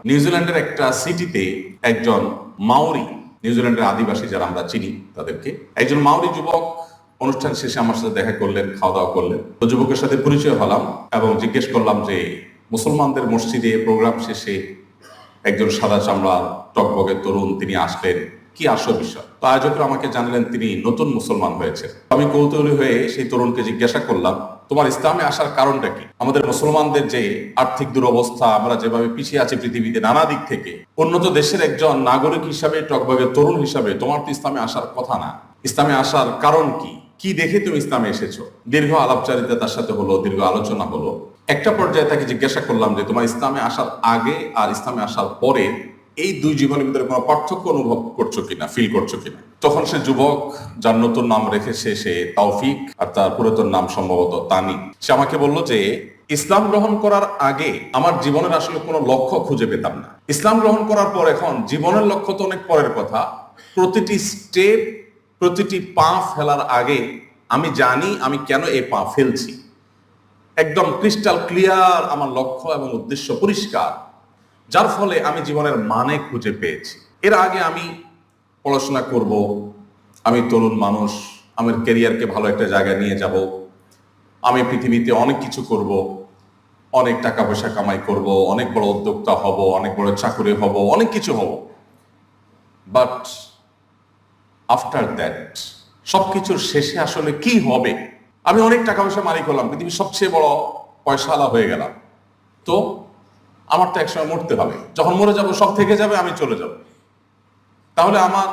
নিউজিল্যান্ডের একটা সিটিতে একজন মাওরি, নিউজিল্যান্ডের আদিবাসী যারা আমরা চিনি তাদেরকে, একজন মাওরি যুবক অনুষ্ঠান শেষে আমার সাথে দেখা করলেন, খাওয়া দাওয়া করলেন। তো যুবকের সাথে পরিচয় হলাম এবং জিজ্ঞেস করলাম যে মুসলমানদের মসজিদে প্রোগ্রাম শেষে একজন সাদা চামড়ার টকবগে তরুণ তিনি আসলেন, কি আসল বিষয়। তো আয়োজকরা আমাকে জানালেন তিনি নতুন মুসলমান হয়েছে। আমি কৌতূহলী হয়ে সেই তরুণকে জিজ্ঞাসা করলাম, তোমার ইসলামে আসার কারণটা কি? আমাদের মুসলমানদের যে আর্থিক দুরবস্থা, আমরা যেভাবে পিছিয়ে আছি পৃথিবীতে নানা দিক থেকে, উন্নত দেশের একজন নাগরিক হিসাবে, টকবগে তরুণ হিসাবে তোমার তো ইসলামে আসার কথা না। ইসলামে আসার কারণ কি? কি দেখে তুমি ইসলামে এসেছো? দীর্ঘ আলাপচারিতা তার সাথে হলো, দীর্ঘ আলোচনা হলো। একটা পর্যায়ে তাকে জিজ্ঞাসা করলাম যে তোমার ইসলামে আসার আগে আর ইসলামে আসার পরে এই দুই জীবনের ভিতরে কোনো পার্থক্য অনুভব করছো কিনা, ফিল করছো কিনা? তখন সে যুবক, যার নতুন নাম রেখেছে সে তৌফিক, আর তার পুরাতন নাম সম্ভবত তানি, সে আমাকে বলল যে ইসলাম গ্রহণ করার আগে আমার জীবনের আসলে কোনো লক্ষ্য খুঁজে পেতাম না। ইসলাম গ্রহণ করার পর এখন জীবনের লক্ষ্য তো অনেক পরের কথা। প্রতিটি স্টেপ, প্রতিটি পা ফেলার আগে আমি জানি আমি কেন এই পা ফেলছি। একদম ক্রিস্টাল ক্লিয়ার আমার লক্ষ্য এবং উদ্দেশ্য পরিষ্কার, যার ফলে আমি জীবনের মানে খুঁজে পেয়েছি। এর আগে আমি পড়াশোনা করব, আমি তরুণ মানুষ, আমার ক্যারিয়ারকে ভালো একটা জায়গায় নিয়ে যাব, আমি পৃথিবীতে অনেক কিছু করব, অনেক টাকা পয়সা কামাই করব, অনেক বড় উদ্যোক্তা হব, অনেক বড় চাকরি হব, অনেক কিছু হব। বাট আফটার দ্যাট, সবকিছুর শেষে আসলে কি হবে? আমি অনেক টাকা পয়সা মালিক হলাম, পৃথিবীর সবচেয়ে বড় পয়সাওয়ালা হয়ে গেলাম, তো আমার তো একসময় মরতে হবে। যখন মরে যাব সব থেকে যাবে, আমি চলে যাব। তাহলে আমার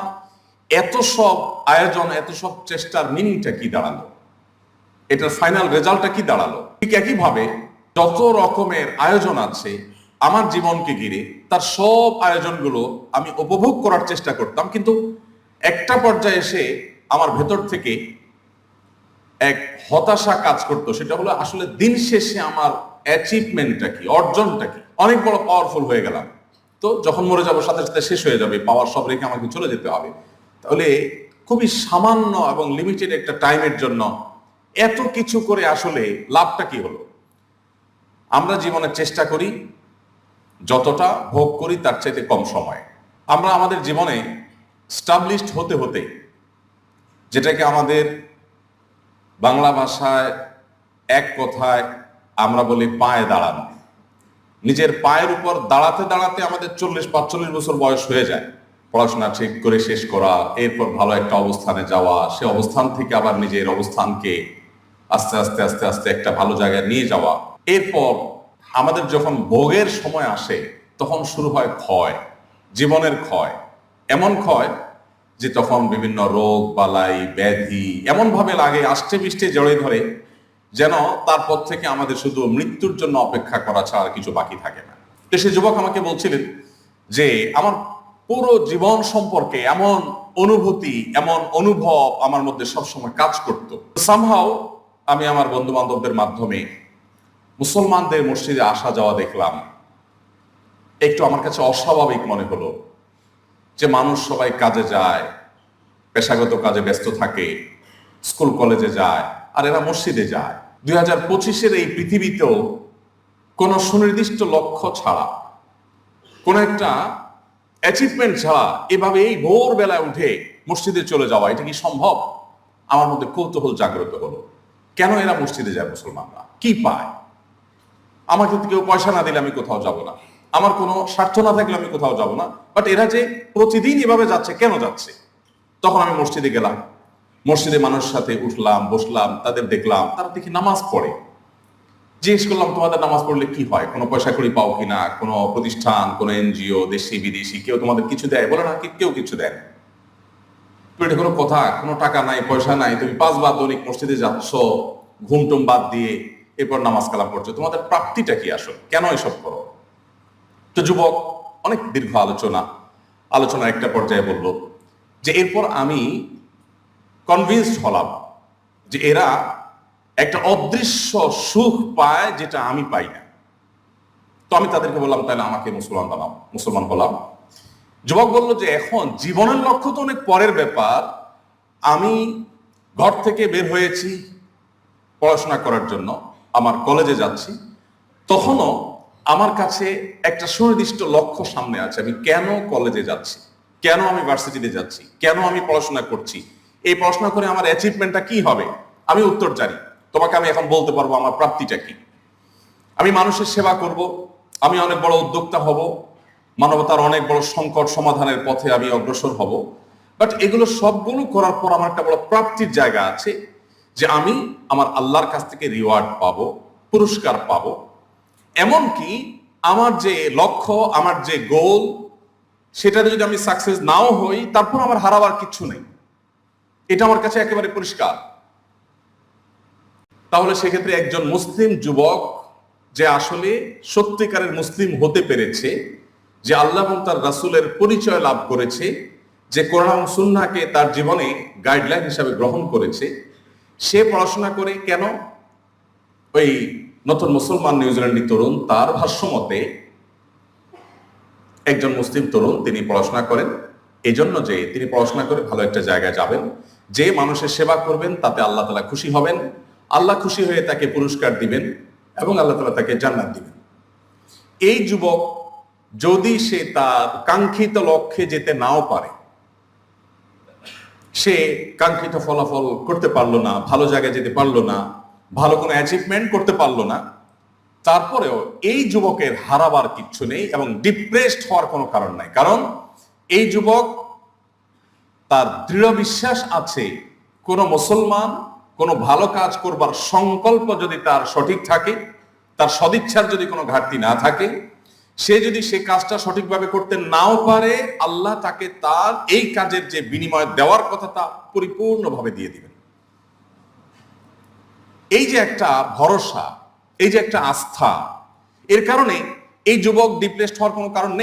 এত সব আয়োজন, এত সব চেষ্টার মিনিংটা কি দাঁড়ালো? এটার ফাইনাল রেজাল্টটা কি দাঁড়ালো? ঠিক একইভাবে যত রকমের আয়োজন আছে আমার জীবনকে ঘিরে, তার সব আয়োজনগুলো আমি উপভোগ করার চেষ্টা করতাম, কিন্তু একটা পর্যায়ে এসে আমার ভেতর থেকে এক হতাশা কাজ করতো। সেটা হলো আসলে দিন শেষে আমার অ্যাচিভমেন্টটা কি, অর্জনটা কি? অনেক বড় পাওয়ারফুল হয়ে গেলাম, তো যখন মরে যাবো সাথে সাথে শেষ হয়ে যাবে, পাওয়ার সব রেখে আমাকে চলে যেতে হবে। তাহলে খুবই সামান্য এবং লিমিটেড একটা টাইমের জন্য এত কিছু করে আসলে লাভটা কি হলো? আমরা জীবনে চেষ্টা করি যতটা ভোগ করি তার চাইতে কম সময়। আমরা আমাদের জীবনে স্টাবলিশড হতে হতে, যেটাকে আমাদের বাংলা ভাষায় এক কথায় আমরা বলি পায়ে দাঁড়ানো, নিজের পায়ের উপর দাঁড়াতে দাঁড়াতে আমাদের 40-45 বছর বয়স হয়ে যায়। পড়াশোনা ঠিক করে শেষ করা, এরপর ভালো একটা অবস্থানে যাওয়া, সে অবস্থান থেকে আবার নিজের অবস্থানকে আস্তে আস্তে আস্তে আস্তে একটা ভালো জায়গায় নিয়ে যাওয়া। এরপর আমাদের যখন ভোগের সময় আসে তখন শুরু হয় ক্ষয়, জীবনের ক্ষয়। এমন ক্ষয় যে তখন বিভিন্ন রোগ বালাই ব্যাধি এমন ভাবে লাগে, আষ্টে পৃষ্ঠে জড়িয়ে ধরে, যেন তারপর থেকে আমাদের শুধু মৃত্যুর জন্য অপেক্ষা করা ছাড়া আর কিছু বাকি থাকে না। তো সে যুবক আমাকে বলছিলেন যে আমার পুরো জীবন সম্পর্কে এমন অনুভূতি, এমন অনুভব আমার মধ্যে সবসময় কাজ করতো। সামহাও আমি আমার বন্ধু বান্ধবদের মাধ্যমে মুসলমানদের মসজিদে আসা যাওয়া দেখলাম, একটু আমার কাছে অস্বাভাবিক মনে হলো যে মানুষ সবাই কাজে যায়, পেশাগত কাজে ব্যস্ত থাকে, স্কুল কলেজে যায়, আর এরা মসজিদে যায়। 2025-এর এই পৃথিবীতেও কোনো সুনির্দিষ্ট লক্ষ্য ছাড়া, কোন একটা অ্যাচিভমেন্ট ছাড়া এভাবে এই ভোর বেলায় উঠে মসজিদে চলে যাওয়া, এটা কি সম্ভব? আমার মধ্যে কৌতূহল জাগ্রত হলো, কেন এরা মসজিদে যায়? মুসলমানরা কি পায়? আমাকে কেউ পয়সা না দিলে আমি কোথাও যাব না, আমার কোনো স্বার্থ না থাকলে আমি কোথাও যাব না, বাট এরা যে প্রতিদিন এভাবে যাচ্ছে, কেন যাচ্ছে? তখন আমি মসজিদে গেলাম, মসজিদে মানুষের সাথে উঠলাম, বসলাম, তাদের দেখলাম, তারা দেখি নামাজ পড়ে। জিজ্ঞেস করলাম তোমাদের নামাজ পড়লে কি হয়, কোনো পয়সা কড়ি পাও কিনা, কোনো প্রতিষ্ঠান, কোনো এনজিও, দেশি বিদেশি কেউ তোমাদের কিছু দেয়? বলে না, কেউ কিছু দেয় না। এটা কোনো কথা? কোনো টাকা নাই, পয়সা নাই, তুমি 5 বার দৈনিক মসজিদে যাচ্ছ, ঘুমটুম বাদ দিয়ে, এরপর নামাজ কালাম করছো, তোমাদের প্রাপ্তিটা কি আসলে, কেন এসব করো? তো যুবক অনেক দীর্ঘ আলোচনা একটা পর্যায়ে বলল যে এরপর আমি কনভিন্সড হলাম যে এরা একটা অদৃশ্য সুখ পায় যেটা আমি পাই না। তো আমি তাদেরকে বললাম তাহলে আমাকে মুসলমান হলাম। যুবক বলল যে এখন জীবনের লক্ষ্য তো অনেক পরের ব্যাপার, আমি ঘর থেকে বের হয়েছি পড়াশোনা করার জন্য, আমার কলেজে যাচ্ছি, তখনও আমার কাছে একটা সুনির্দিষ্ট লক্ষ্য সামনে আছে, আমি কেন কলেজে যাচ্ছি, কেন আমি ভার্সিটিতে যাচ্ছি, কেন আমি পড়াশোনা করছি, এই পড়াশোনা করে আমার অ্যাচিভমেন্টটা কি হবে, আমি উত্তর জানি। তোমাকে আমি এখন বলতে পারবো আমার প্রাপ্তিটা কি। আমি মানুষের সেবা করব, আমি অনেক বড় উদ্যোক্তা হব, মানবতার অনেক বড় সংকট সমাধানের পথে আমি অগ্রসর হব। বাট এগুলো সবগুলো করার পর আমার একটা বড় প্রাপ্তির জায়গা আছে, যে আমি আমার আল্লাহর কাছ থেকে রিওয়ার্ড পাবো, পুরস্কার পাবো। এমনকি আমার যে লক্ষ্য, আমার যে গোল, সেটাতে যদি আমি সাকসেস নাও হই, তারপর আমার হারাবার কিচ্ছু নেই, এটা আমার কাছে একেবারে পরিষ্কার। তাহলে সেক্ষেত্রে একজন মুসলিম যুবক যে আসলে সত্যিকারের মুসলিম হতে পেরেছে, যে আল্লাহ এবং তার রাসূলের পরিচয় লাভ করেছে, যে কোরআন এবং সুন্নাহকে তার জীবনে গাইডলাইন হিসাবে গ্রহণ করেছে, সে পড়াশোনা করে কেন? ওই নতুন মুসলমান নিউজিল্যান্ডি তরুণ, তার ভাষ্যমতে একজন মুসলিম তরুণ তিনি পড়াশোনা করেন এই জন্য যে তিনি পড়াশোনা করে ভালো একটা জায়গায় যাবেন, যে মানুষের সেবা করবেন তাতে আল্লাহ তাআলা খুশি হবেন, আল্লাহ খুশি হয়ে তাকে পুরস্কার দিবেন এবং আল্লাহ তাআলা তাকে জান্নাত দিবেন। এই যুবক যদি সে তার কাঙ্ক্ষিত লক্ষ্যে যেতে নাও পারে, সে কাঙ্ক্ষিত ফলাফল করতে পারলো না, ভালো জায়গায় যেতে পারলো না, ভালো কোনো অ্যাচিভমেন্ট করতে পারলো না, তারপরেও এই যুবকের হারাবার কিচ্ছু নেই এবং ডিপ্রেসড হওয়ার কোনো কারণ নাই। কারণ এই যুবক, তার দৃঢ় বিশ্বাস আছে, কোনো মুসলমান কোনো ভালো কাজ করবার সংকল্প যদি তার সঠিক থাকে, তার সদিচ্ছার যদি কোনো ঘাটতি না থাকে, সে যদি সে কাজটা সঠিকভাবে করতে নাও পারে, আল্লাহ তাকে তার এই কাজের যে বিনিময় দেওয়ার কথা তা পরিপূর্ণভাবে দিয়ে দিবেন। এই যে একটা ভরসা, এই যে একটা আস্থা, এর কারণে এই যুবক ডিপ্রেসড হওয়ার কোনো কারণ নেই।